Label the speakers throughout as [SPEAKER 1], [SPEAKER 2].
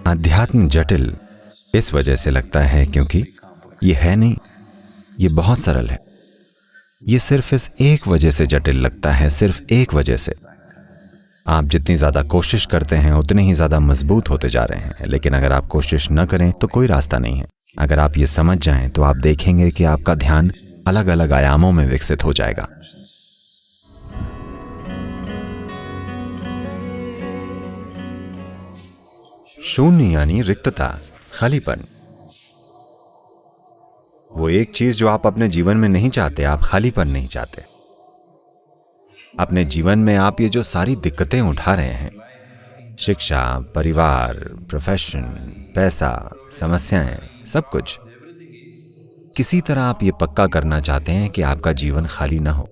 [SPEAKER 1] अध्यात्म जटिल इस वजह से लगता है क्योंकि ये है नहीं, ये बहुत सरल है। ये सिर्फ इस एक वजह से जटिल लगता है, सिर्फ एक वजह से। आप जितनी ज्यादा कोशिश करते हैं उतने ही ज्यादा मजबूत होते जा रहे हैं, लेकिन अगर आप कोशिश न करें तो कोई रास्ता नहीं है। अगर आप ये समझ जाएं तो आप देखेंगे कि आपका ध्यान अलग अलग आयामों में विकसित हो जाएगा। शून्य यानी रिक्तता, खालीपन। वो एक चीज जो आप अपने जीवन में नहीं चाहते, आप खालीपन नहीं चाहते। अपने जीवन में आप ये जो सारी दिक्कतें उठा रहे हैं, शिक्षा, परिवार, प्रोफेशन, पैसा, समस्याएं, सब कुछ, किसी तरह आप ये पक्का करना चाहते हैं कि आपका जीवन खाली ना हो।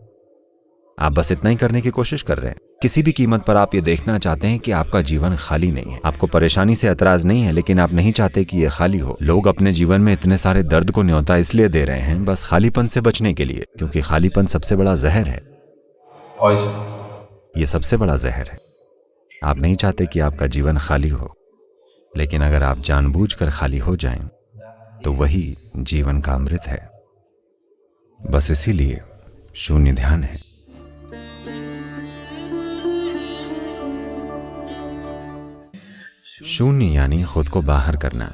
[SPEAKER 1] आप बस इतना ही करने की कोशिश कर रहे हैं। किसी भी कीमत पर आप ये देखना चाहते हैं कि आपका जीवन खाली नहीं है। आपको परेशानी से एतराज नहीं है, लेकिन आप नहीं चाहते कि ये खाली हो। लोग अपने जीवन में इतने सारे दर्द को न्योता इसलिए दे रहे हैं, बस खालीपन से बचने के लिए, क्योंकि खालीपन सबसे बड़ा जहर है। ये सबसे बड़ा जहर है। आप नहीं चाहते कि आपका जीवन खाली हो, लेकिन अगर आप जानबूझकर खाली हो जाएं, तो वही जीवन का अमृत है। बस इसीलिए शून्य ध्यान है। शून्य यानी खुद को बाहर करना।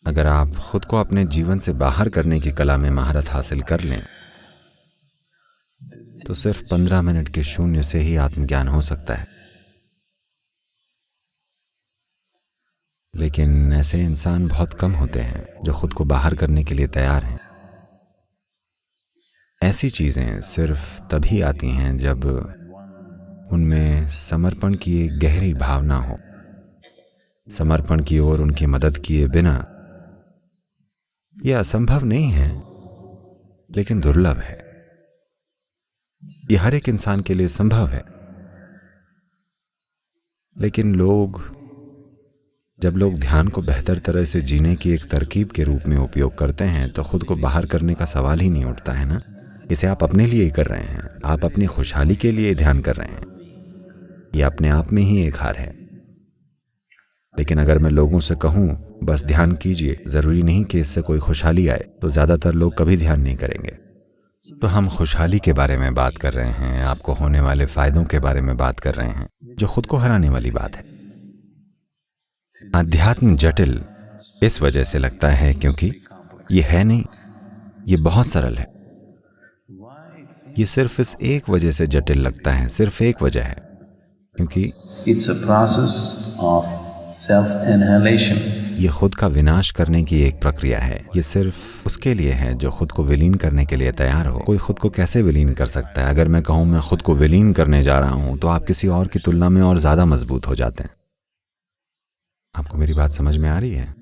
[SPEAKER 1] अगर आप खुद को अपने जीवन से बाहर करने की कला में महारत हासिल कर लें, तो सिर्फ 15 मिनट के शून्य से ही आत्मज्ञान हो सकता है। लेकिन ऐसे इंसान बहुत कम होते हैं जो खुद को बाहर करने के लिए तैयार हैं। ऐसी चीजें सिर्फ तभी आती हैं जब उनमें समर्पण की एक गहरी भावना हो। समर्पण की ओर उनकी मदद किए बिना यह असंभव नहीं है, लेकिन दुर्लभ है। यह हर एक इंसान के लिए संभव है, लेकिन जब लोग ध्यान को बेहतर तरह से जीने की एक तरकीब के रूप में उपयोग करते हैं, तो खुद को बाहर करने का सवाल ही नहीं उठता है ना। इसे आप अपने लिए ही कर रहे हैं, आप अपनी खुशहाली के लिए ध्यान कर रहे हैं। यह अपने आप में ही एक हार है। लेकिन अगर मैं लोगों से कहूं बस ध्यान कीजिए, जरूरी नहीं कि इससे कोई खुशहाली आए, तो ज्यादातर लोग कभी ध्यान नहीं करेंगे। तो हम खुशहाली के बारे में बात कर रहे हैं, आपको होने वाले फायदों के बारे में बात कर रहे हैं, जो खुद को हराने वाली बात है। अध्यात्म जटिल इस वजह से लगता है क्योंकि ये है नहीं, ये बहुत सरल है। ये सिर्फ इस एक वजह से जटिल लगता है, सिर्फ एक वजह है, क्योंकि
[SPEAKER 2] It's a process of self-annihilation.
[SPEAKER 1] ये खुद का विनाश करने की एक प्रक्रिया है। ये सिर्फ उसके लिए है जो खुद को विलीन करने के लिए तैयार हो। कोई खुद को कैसे विलीन कर सकता है? अगर मैं कहूं मैं खुद को विलीन करने जा रहा हूं, तो आप किसी और की तुलना में और ज्यादा मजबूत हो जाते हैं। आपको मेरी बात समझ में आ रही है?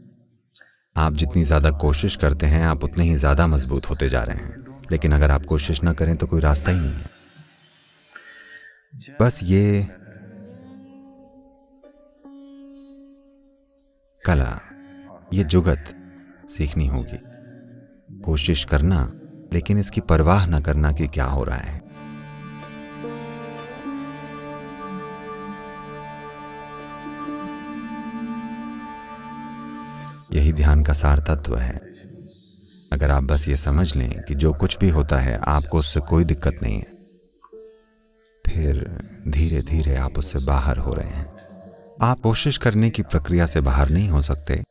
[SPEAKER 1] आप जितनी ज्यादा कोशिश करते हैं, आप उतने ही ज्यादा मजबूत होते जा रहे हैं। लेकिन अगर आप कोशिश ना करें तो कोई रास्ता ही नहीं है। बस ये कला, ये जुगत सीखनी होगी। कोशिश करना, लेकिन इसकी परवाह न करना कि क्या हो रहा है। यही ध्यान का सार तत्व है। अगर आप बस ये समझ लें कि जो कुछ भी होता है आपको उससे कोई दिक्कत नहीं है, फिर धीरे धीरे आप उससे बाहर हो रहे हैं। आप कोशिश करने की प्रक्रिया से बाहर नहीं हो सकते,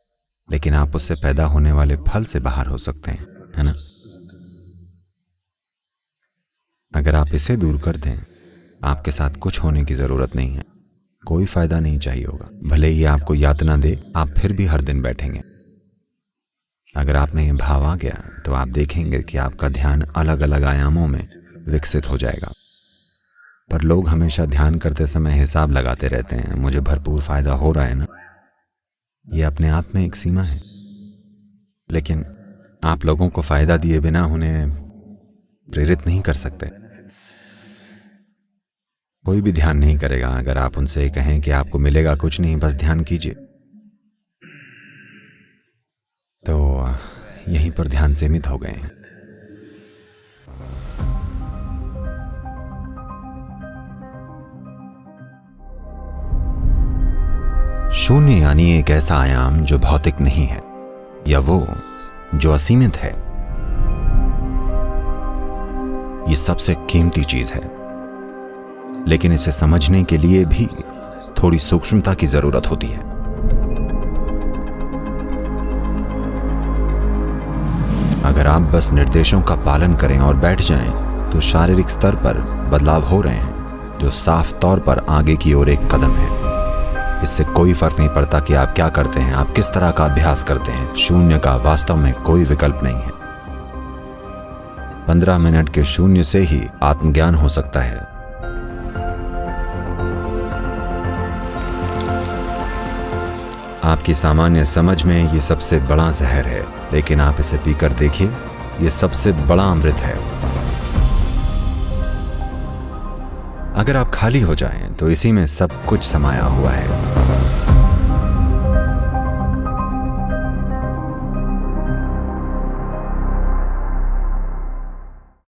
[SPEAKER 1] लेकिन आप उससे पैदा होने वाले फल से बाहर हो सकते हैं, है ना? अगर आप इसे दूर कर दें, आपके साथ कुछ होने की जरूरत नहीं है। कोई फायदा नहीं चाहिए होगा। भले ही आपको यातना दे, आप फिर भी हर दिन बैठेंगे। अगर आप में ये भाव आ गया, तो आप देखेंगे कि आपका ध्यान अलग अलग आयामों में विकसित हो जाएगा। पर लोग हमेशा ध्यान करते समय हिसाब लगाते रहते हैं, मुझे भरपूर फायदा हो रहा है ना। ये अपने आप में एक सीमा है, लेकिन आप लोगों को फायदा दिए बिना उन्हें प्रेरित नहीं कर सकते। कोई भी ध्यान नहीं करेगा अगर आप उनसे कहें कि आपको मिलेगा कुछ नहीं, बस ध्यान कीजिए। तो यहीं पर ध्यान सीमित हो गए हैं। शून्य यानी एक ऐसा आयाम जो भौतिक नहीं है या वो जो असीमित है। ये सबसे कीमती चीज है, लेकिन इसे समझने के लिए भी थोड़ी सूक्ष्मता की जरूरत होती है। अगर आप बस निर्देशों का पालन करें और बैठ जाएं, तो शारीरिक स्तर पर बदलाव हो रहे हैं जो साफ तौर पर आगे की ओर एक कदम है। इससे कोई फर्क नहीं पड़ता कि आप क्या करते हैं, आप किस तरह का अभ्यास करते हैं। शून्य का वास्तव में कोई विकल्प नहीं है। 15 मिनट के शून्य से ही आत्मज्ञान हो सकता है। आपकी सामान्य समझ में ये सबसे बड़ा जहर है, लेकिन आप इसे पीकर देखिए, ये सबसे बड़ा अमृत है। अगर आप खाली हो जाएं, तो इसी में सब कुछ समाया हुआ है।